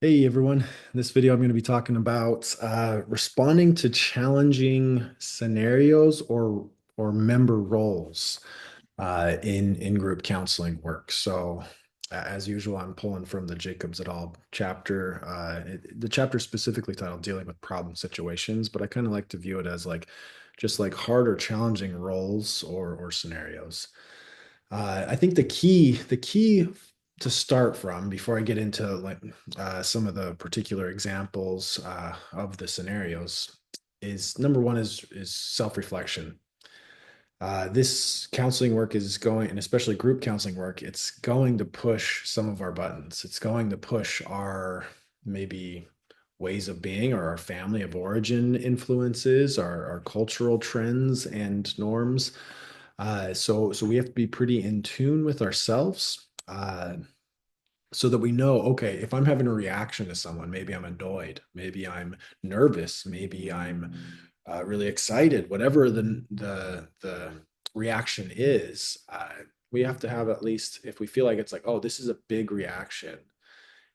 Hey everyone, in this video I'm going to be talking about responding to challenging scenarios or member roles in group counseling work. So as usual, I'm pulling from the Jacobs et al. Chapter. The chapter specifically titled "Dealing with Problem Situations," but I kind of like to view it as like just like hard or challenging roles or scenarios. I think the key to start from before I get into like some of the particular examples of the scenarios is number one is self-reflection. This counseling work is going, and especially group counseling work, it's going to push some of our buttons. It's going to push our maybe ways of being or our family of origin influences, our cultural trends and norms. So we have to be pretty in tune with ourselves, so that we know, okay, if I'm having a reaction to someone, maybe I'm annoyed, maybe I'm nervous, maybe I'm really excited, whatever the reaction is, we have to have at least, if we feel like it's like, oh, this is a big reaction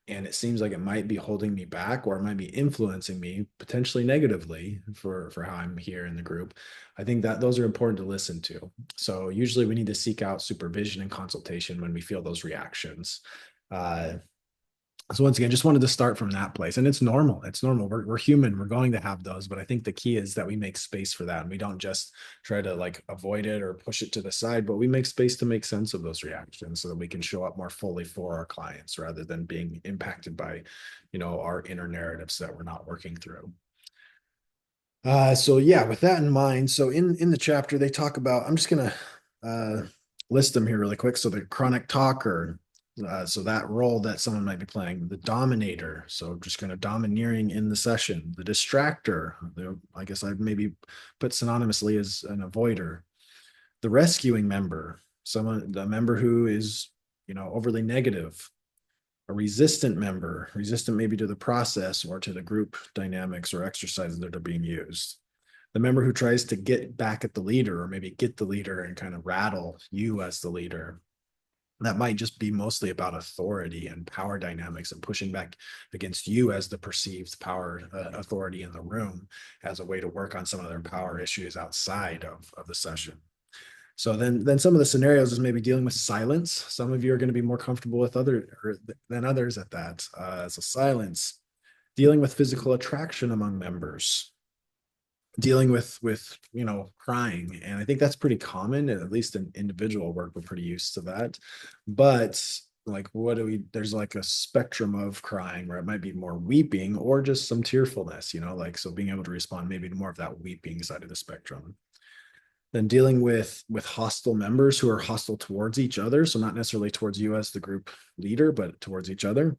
and it seems like it might be holding me back or it might be influencing me potentially negatively for how I'm here in the group. I think that those are important to listen to. So usually we need to seek out supervision and consultation when we feel those reactions. uh, so once again, just wanted to start from that place. And it's normal. It's normal. We're human. We're going to have those. But I think the key is that we make space for that. And we don't just try to like avoid it or push it to the side, but we make space to make sense of those reactions so that we can show up more fully for our clients rather than being impacted by, our inner narratives that we're not working through. So yeah, with that in mind, so in the chapter they talk about, I'm just gonna uh, list them here really quick. So the chronic talker, so that role that someone might be playing, the dominator, so just kind of domineering in the session, the distractor, I guess I'd maybe put synonymously as an avoider, the rescuing member, someone, the member who is, overly negative, a resistant member, resistant maybe to the process or to the group dynamics or exercises that are being used. The member who tries to get back at the leader or maybe get the leader and kind of rattle you as the leader. That might just be mostly about authority and power dynamics and pushing back against you as the perceived power authority in the room as a way to work on some of their power issues outside of the session. So then some of the scenarios is maybe dealing with silence. Some of you are going to be more comfortable with than others at that. So silence, dealing with physical attraction among members, dealing with crying, and I think that's pretty common. At least in individual work, we're pretty used to that. But like, what do we? There's like a spectrum of crying where it might be more weeping or just some tearfulness. Like so, being able to respond maybe to more of that weeping side of the spectrum. Then dealing with hostile members who are hostile towards each other, so not necessarily towards you as the group leader, but towards each other.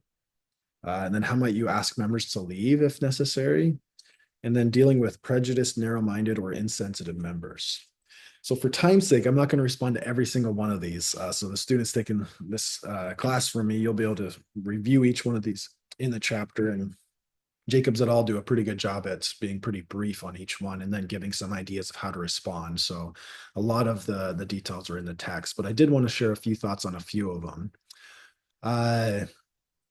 And then how might you ask members to leave if necessary? And then dealing with prejudiced, narrow-minded, or insensitive members. So for time's sake, I'm not going to respond to every single one of these. So the students taking this class from me, you'll be able to review each one of these in the chapter, and Jacobs et al. Do a pretty good job at being pretty brief on each one and then giving some ideas of how to respond. So a lot of the details are in the text, but I did want to share a few thoughts on a few of them. Uh,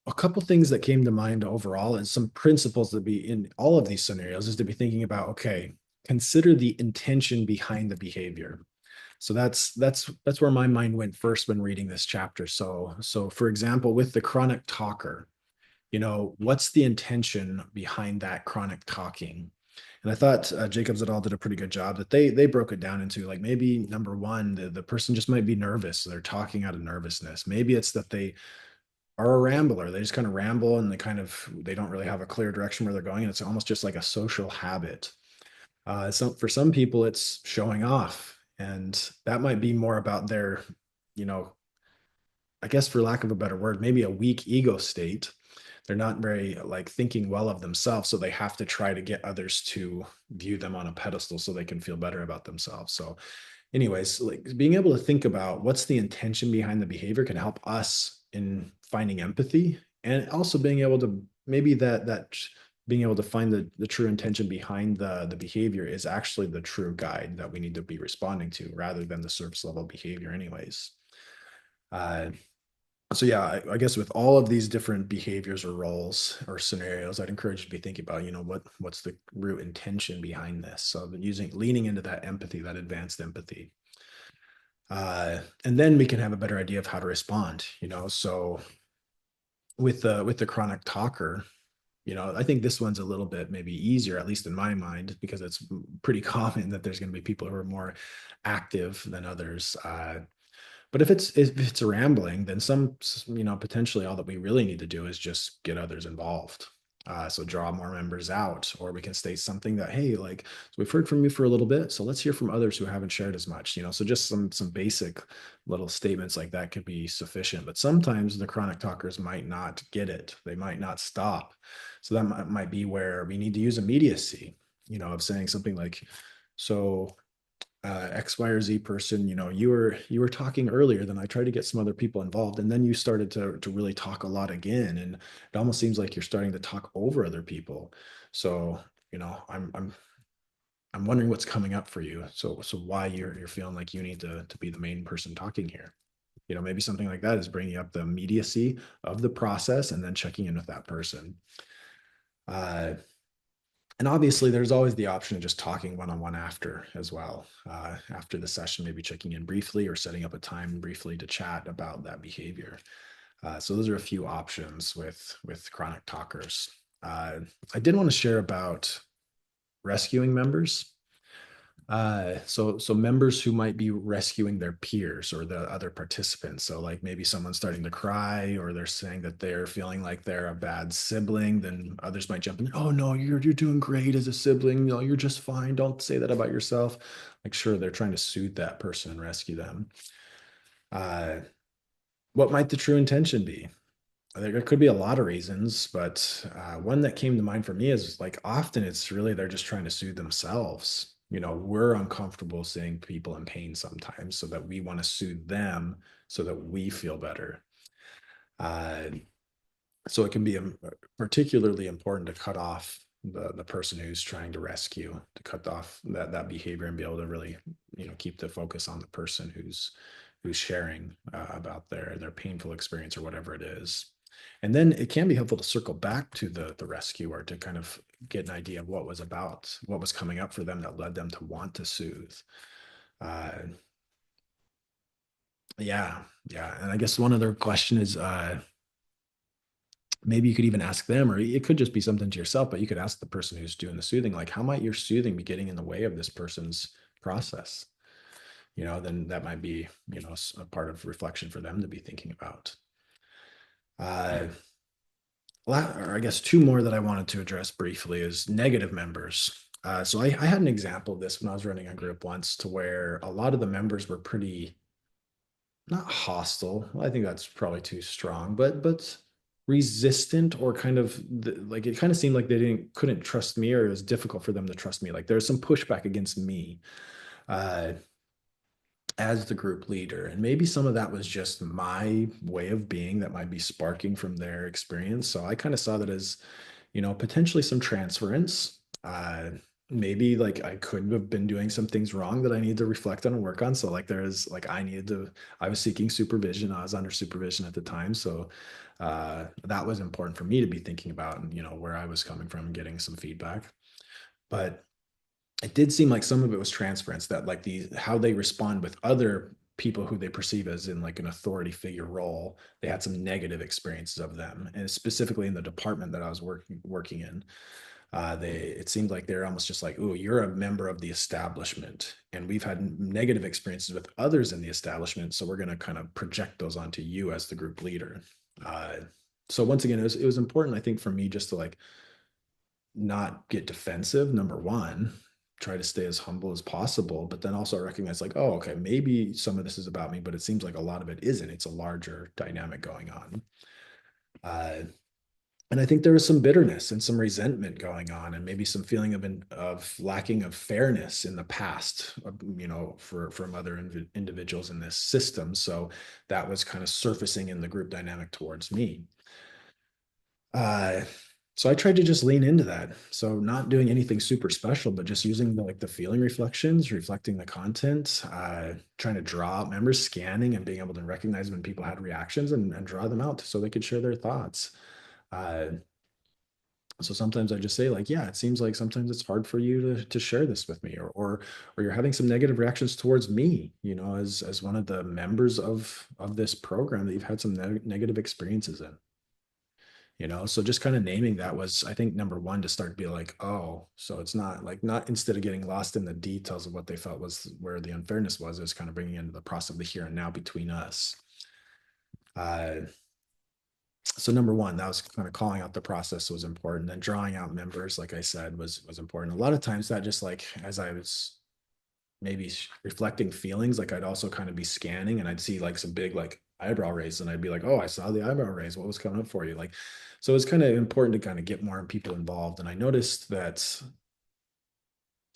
a couple things that came to mind overall and some principles to be in all of these scenarios is to be thinking about, okay, consider the intention behind the behavior. So that's where my mind went first when reading this chapter. So for example, with the chronic talker, what's the intention behind that chronic talking? And I thought Jacobs et al. Did a pretty good job that they broke it down into like maybe number one, the person just might be nervous. So they're talking out of nervousness. Maybe it's that they are a rambler. They just kind of ramble and they don't really have a clear direction where they're going. And it's almost just like a social habit. So for some people, it's showing off. And that might be more about their, you know, I guess for lack of a better word, maybe a weak ego state. They're not very like thinking well of themselves. So they have to try to get others to view them on a pedestal so they can feel better about themselves. So, anyways, like being able to think about what's the intention behind the behavior can help us in finding empathy and also being able to maybe that being able to find the true intention behind the behavior is actually the true guide that we need to be responding to rather than the surface level behavior anyways. uh So yeah, I guess with all of these different behaviors or roles or scenarios, I'd encourage you to be thinking about, what's the root intention behind this. So leaning into that empathy, that advanced empathy. And then we can have a better idea of how to respond, So with the chronic talker, I think this one's a little bit maybe easier, at least in my mind, because it's pretty common that there's going to be people who are more active than others. But if it's rambling, then potentially all that we really need to do is just get others involved. So draw more members out, or we can state something that, hey, like, so we've heard from you for a little bit, so let's hear from others who haven't shared as much. So just some basic little statements like that could be sufficient. But sometimes the chronic talkers might not get it; they might not stop. So that might be where we need to use immediacy. Of saying something like, so X, Y, or Z person, you were talking earlier, then I tried to get some other people involved, and then you started to really talk a lot again, and it almost seems like you're starting to talk over other people. So, I'm wondering what's coming up for you. So why you're feeling like you need to be the main person talking here. Maybe something like that is bringing up the immediacy of the process and then checking in with that person. Uh, And obviously, there's always the option of just talking one-on-one after as well. After the session, maybe checking in briefly or setting up a time briefly to chat about that behavior. So those are a few options with chronic talkers. I did want to share about rescuing members. So members who might be rescuing their peers or the other participants. So like maybe someone's starting to cry, or they're saying that they're feeling like they're a bad sibling, then others might jump in. Oh no, you're doing great as a sibling. You're just fine. Don't say that about yourself. Like sure, they're trying to soothe that person and rescue them. Uh, what might the true intention be? There could be a lot of reasons, but one that came to mind for me is like often it's really they're just trying to soothe themselves. We're uncomfortable seeing people in pain sometimes, so that we want to soothe them so that we feel better. Uh, so it can be particularly important to cut off the person who's trying to rescue, to cut off that behavior and be able to really keep the focus on the person who's sharing about their painful experience or whatever it is. And then it can be helpful to circle back to the rescuer to kind of get an idea of what was coming up for them that led them to want to soothe. uh yeah, yeah. And I guess one other question is, maybe you could even ask them, or it could just be something to yourself, but you could ask the person who's doing the soothing, like, how might your soothing be getting in the way of this person's process? Then that might be, a part of reflection for them to be thinking about. Uh, or I guess two more that I wanted to address briefly is negative members. So I had an example of this when I was running a group once, to where a lot of the members were pretty, not hostile. I think that's probably too strong, but resistant, or kind of like it kind of seemed like they couldn't trust me, or it was difficult for them to trust me. Like there's some pushback against me uh, as the group leader, and maybe some of that was just my way of being that might be sparking from their experience. So I kind of saw that as potentially some transference. Maybe like I could have been doing some things wrong that I need to reflect on and work on. So like there's like I was seeking supervision. I was under supervision at the time. So that was important for me to be thinking about, and where I was coming from and getting some feedback. But it did seem like some of it was transference, that like how they respond with other people who they perceive as in like an authority figure role. They had some negative experiences of them, and specifically in the department that I was working in. It seemed like they're almost just like, oh, you're a member of the establishment, and we've had negative experiences with others in the establishment, so we're going to kind of project those onto you as the group leader. uh, so once again, it was important, I think, for me just to like not get defensive, number one, try to stay as humble as possible, but then also recognize like, oh, okay, maybe some of this is about me, but it seems like a lot of it isn't. It's a larger dynamic going on. uh, and I think there was some bitterness and some resentment going on, and maybe some feeling of lacking of fairness in the past, from other individuals in this system. So that was kind of surfacing in the group dynamic towards me. Uh, So I tried to just lean into that. So not doing anything super special, but just using the feeling reflections, reflecting the content, trying to draw out members, scanning and being able to recognize when people had reactions and draw them out so they could share their thoughts. Uh, so sometimes I just say like, yeah, it seems like sometimes it's hard for you to share this with me, or you're having some negative reactions towards me, as one of the members of this program that you've had some negative experiences in. So just kind of naming that was, I think, number one, to start be like, oh, so it's not instead of getting lost in the details of what they felt was where the unfairness was, it was kind of bringing into the process of the here and now between us. uh so number one, that was kind of calling out the process was important. Then drawing out members, like I said, was important. A lot of times that just like as I was maybe reflecting feelings, like I'd also kind of be scanning and I'd see like some big like eyebrow raise and I'd be like, oh, I saw the eyebrow raise. What was coming up for you? Like, so it's kind of important to kind of get more people involved. And I noticed that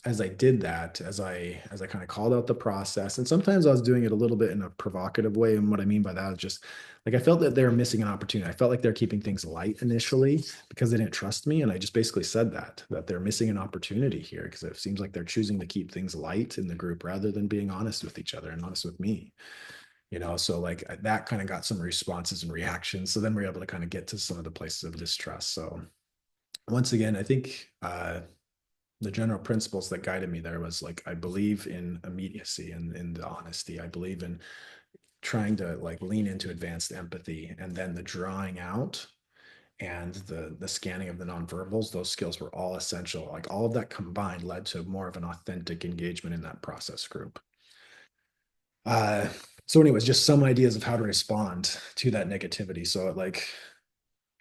as I did that, as I kind of called out the process, and sometimes I was doing it a little bit in a provocative way. And what I mean by that is just like I felt that they were missing an opportunity. I felt like they're keeping things light initially because they didn't trust me. And I just basically said that they're missing an opportunity here because it seems like they're choosing to keep things light in the group rather than being honest with each other and honest with me. So like that kind of got some responses and reactions. So then we're able to kind of get to some of the places of distrust. So once again, I think the general principles that guided me there was like I believe in immediacy and in the honesty. I believe in trying to like lean into advanced empathy, and then the drawing out and the scanning of the nonverbals. Those skills were all essential. Like all of that combined led to more of an authentic engagement in that process group. Uh, so, anyways, just some ideas of how to respond to that negativity. So, like,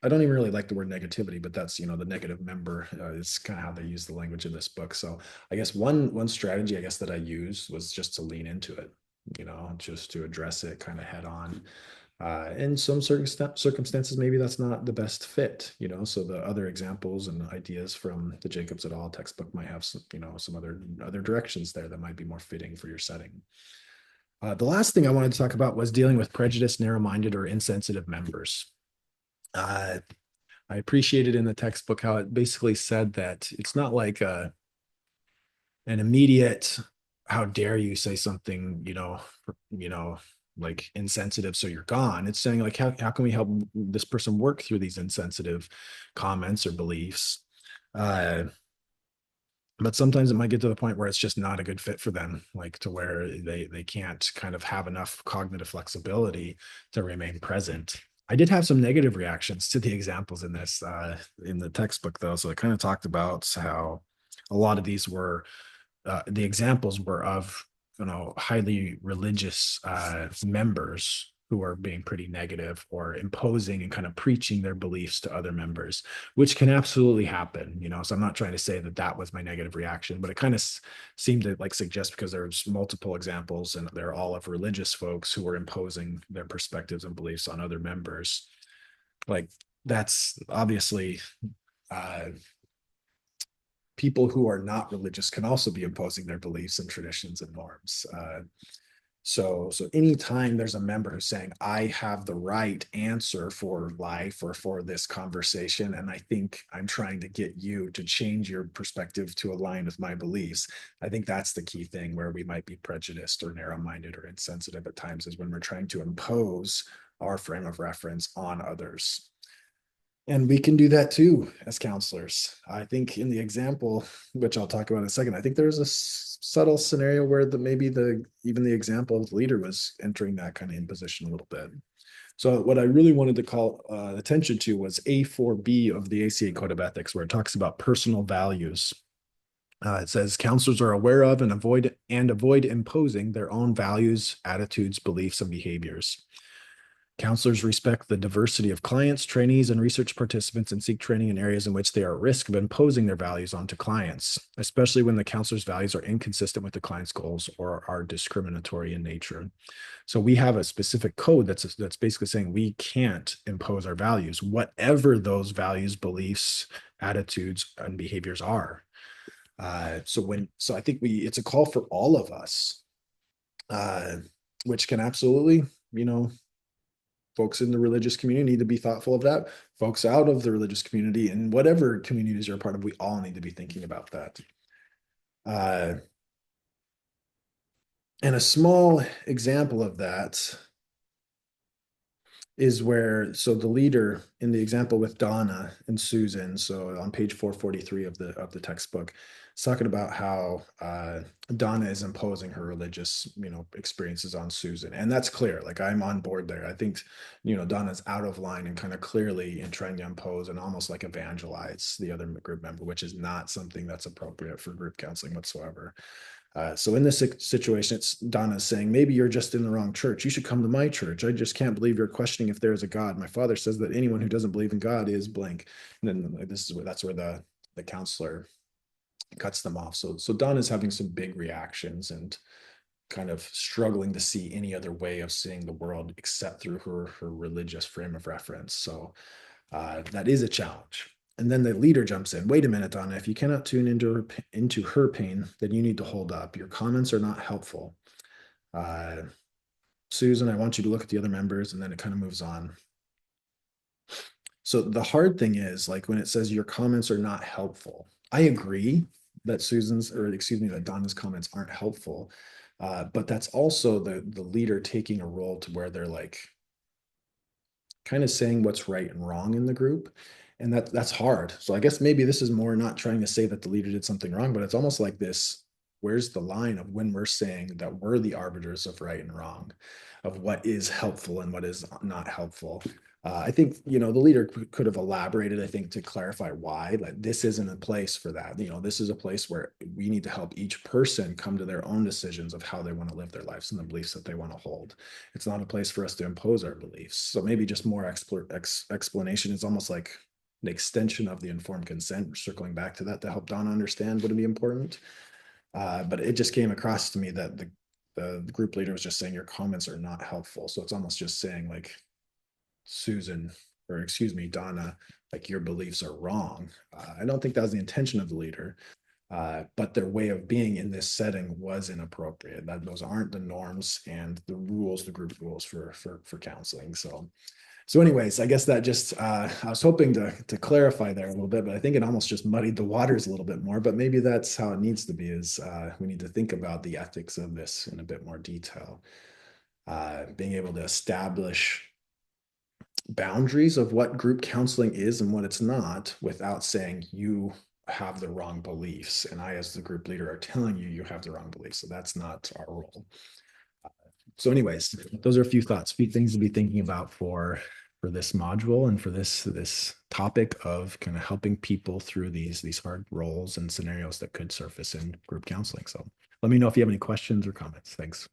I don't even really like the word negativity, but that's the negative member is kind of how they use the language in this book. So I guess one strategy I guess that I used was just to lean into it, just to address it kind of head on. In some certain circumstances, maybe that's not the best fit, So the other examples and ideas from the Jacobs et al. Textbook might have some other directions there that might be more fitting for your setting. The last thing I wanted to talk about was dealing with prejudiced, narrow-minded, or insensitive members. Uh, I appreciated in the textbook how it basically said that it's not like an immediate, how dare you say something, like insensitive, so you're gone. It's saying like, how can we help this person work through these insensitive comments or beliefs? Uh, but sometimes it might get to the point where it's just not a good fit for them, like to where they can't kind of have enough cognitive flexibility to remain present. I did have some negative reactions to the examples in the textbook though. So it kind of talked about how a lot of these were the examples were of highly religious members who are being pretty negative or imposing and kind of preaching their beliefs to other members, which can absolutely happen. So I'm not trying to say that that was my negative reaction, but it kind of seemed to like suggest, because there's multiple examples and they're all of religious folks who are imposing their perspectives and beliefs on other members, like that's obviously uh, people who are not religious can also be imposing their beliefs and traditions and norms. So anytime there's a member who's saying, I have the right answer for life or for this conversation, and I think I'm trying to get you to change your perspective to align with my beliefs, I think that's the key thing where we might be prejudiced or narrow-minded or insensitive at times, is when we're trying to impose our frame of reference on others. And we can do that too as counselors. I think in the example, which I'll talk about in a second, I think there's a subtle scenario where maybe even the example of the leader was entering that kind of imposition a little bit. So what I really wanted to call attention to was A4B of the ACA Code of Ethics, where it talks about personal values. It says counselors are aware of and avoid imposing their own values, attitudes, beliefs, and behaviors. Counselors respect the diversity of clients, trainees, and research participants and seek training in areas in which they are at risk of imposing their values onto clients, especially when the counselor's values are inconsistent with the client's goals or are discriminatory in nature. So we have a specific code that's basically saying we can't impose our values, whatever those values, beliefs, attitudes, and behaviors are. So I think it's a call for all of us, uh, which can absolutely, folks in the religious community need to be thoughtful of that. Folks out of the religious community and whatever communities you're a part of, we all need to be thinking about that. And a small example of that is where, so the leader in the example with Donna and Susan, so on page 443 of the textbook, it's talking about how Donna is imposing her religious, experiences on Susan. And that's clear. Like, I'm on board there. I think, Donna's out of line and kind of clearly in trying to impose and almost like evangelize the other group member, which is not something that's appropriate for group counseling whatsoever. So in this situation, it's Donna saying, maybe you're just in the wrong church. You should come to my church. I just can't believe you're questioning if there's a God. My father says that anyone who doesn't believe in God is blank. And then that's where the counselor cuts them off. So Donna's having some big reactions and kind of struggling to see any other way of seeing the world except through her religious frame of reference. So that is a challenge. And then the leader jumps in. Wait a minute, Donna. If you cannot tune into her pain, then you need to hold up. Your comments are not helpful. Susan, I want you to look at the other members, and then it kind of moves on. So the hard thing is, like, when it says your comments are not helpful, I agree that that Donna's comments aren't helpful. But that's also the leader taking a role to where they're like kind of saying what's right and wrong in the group. And that's hard. So I guess maybe this is more not trying to say that the leader did something wrong, but it's almost like this, where's the line of when we're saying that we're the arbiters of right and wrong, of what is helpful and what is not helpful. I think, the leader could have elaborated, I think, to clarify why, like, this isn't a place for that. This is a place where we need to help each person come to their own decisions of how they want to live their lives and the beliefs that they want to hold. It's not a place for us to impose our beliefs. So maybe just more explanation is almost like an extension of the informed consent, circling back to that to help Donna understand what would be important. But it just came across to me that the group leader was just saying your comments are not helpful. So it's almost just saying, like, Susan, or excuse me, Donna, like, your beliefs are wrong. I don't think that was the intention of the leader, but their way of being in this setting was inappropriate. That those aren't the norms and the rules, the group rules for counseling. So anyways, I guess that just I was hoping to clarify there a little bit, but I think it almost just muddied the waters a little bit more. But maybe that's how it needs to be. Is we need to think about the ethics of this in a bit more detail. Being able to establish boundaries of what group counseling is and what it's not, without saying you have the wrong beliefs and I, as the group leader, are telling you you have the wrong beliefs. So that's not our role. So anyways, those are a few thoughts, few things to be thinking about for this module and for this topic of kind of helping people through these hard roles and scenarios that could surface in group counseling. So let me know if you have any questions or comments. Thanks.